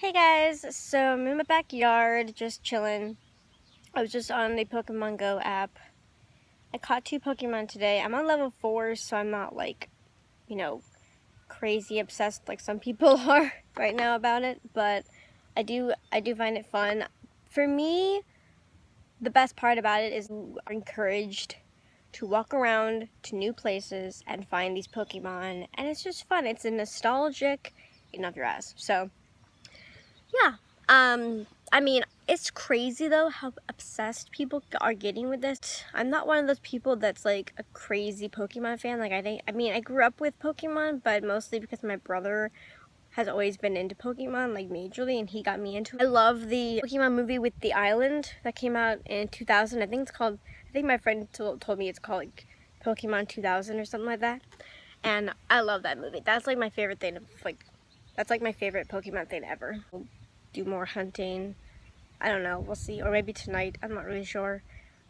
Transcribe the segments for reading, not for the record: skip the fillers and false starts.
Hey guys, so I'm in my backyard just chilling. I was just on the Pokemon Go app. I caught 2 Pokemon today. I'm on level 4, so I'm not like, you know, crazy obsessed like some people are right now about it, but I do find it fun. For me, the best part about it is you are encouraged to walk around to new places and find these Pokemon, and it's just fun. It's a nostalgic, getting off your ass. So yeah. I mean, it's crazy though how obsessed people are getting with this. I'm not one of those people that's like a crazy Pokemon fan. Like I grew up with Pokemon, but mostly because my brother has always been into Pokemon, like majorly, and he got me into it. I love the Pokemon movie with the island that came out in 2000. I think my friend told me it's called like Pokemon 2000 or something like that. And I love that movie. That's like my favorite thing that's like my favorite Pokemon thing ever. Do more hunting. I don't know, we'll see. Or maybe tonight, I'm not really sure.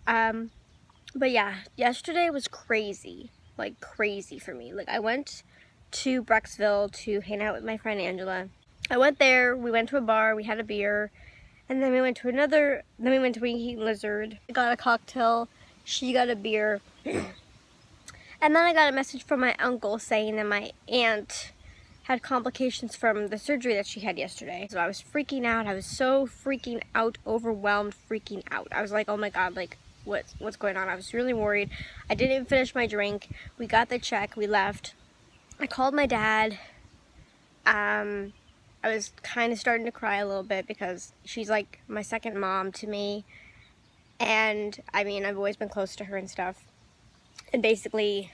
But yeah, yesterday was crazy. Like crazy for me. Like I went to Brecksville to hang out with my friend Angela. I went there, we went to a bar, we had a beer, and then we went to Eat Lizard. I got a cocktail, she got a beer. And then I got a message from my uncle saying that my aunt had complications from the surgery that she had yesterday. So I was freaking out. I was so freaking out, overwhelmed, freaking out. I was like, oh my God, like what's going on? I was really worried. I didn't finish my drink. We got the check, we left. I called my dad. I was kind of starting to cry a little bit because she's like my second mom to me. And I mean, I've always been close to her and stuff. And basically,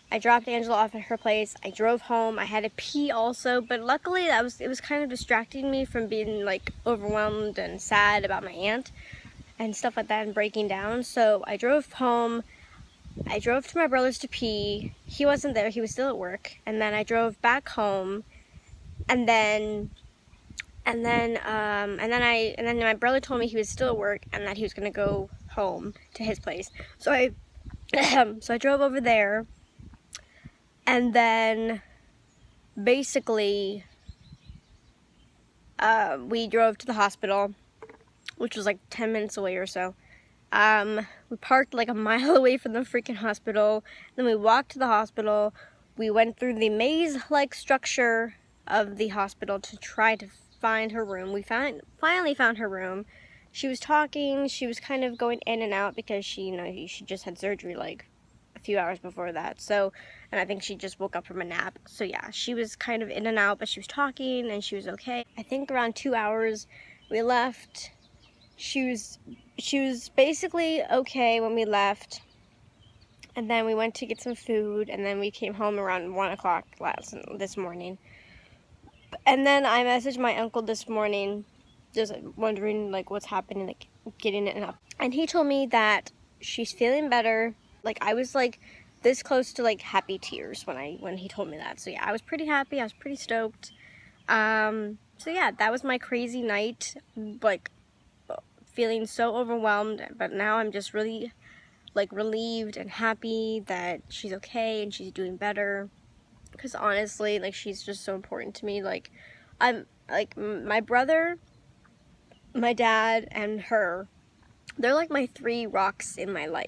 I dropped Angela off at her place. I drove home. I had to pee also, but luckily it was kind of distracting me from being like overwhelmed and sad about my aunt and stuff like that and breaking down. So I drove home. I drove to my brother's to pee. He wasn't there. He was still at work. And then I drove back home. And then my brother told me he was still at work and that he was gonna go home to his place. So I drove over there. And then, basically, we drove to the hospital, which was like 10 minutes away or so. We parked like a mile away from the freaking hospital. Then we walked to the hospital. We went through the maze-like structure of the hospital to try to find her room. We finally found her room. She was talking. She was kind of going in and out because she just had surgery like a few hours before that. So, and I think she just woke up from a nap. So yeah, she was kind of in and out, but she was talking and she was okay. I think around 2 hours we left. She was basically okay when we left. And then we went to get some food, and then we came home around 1 o'clock this morning. And then I messaged my uncle this morning, just wondering like what's happening, like getting it up. And he told me that she's feeling better. Like I was like this close to like happy tears when he told me that. So yeah, I was pretty happy. I was pretty stoked. So yeah, that was my crazy night. Like feeling so overwhelmed, but now I'm just really like relieved and happy that she's okay and she's doing better. Because honestly, like she's just so important to me. Like I'm like my brother, my dad, and her. They're like my 3 rocks in my life.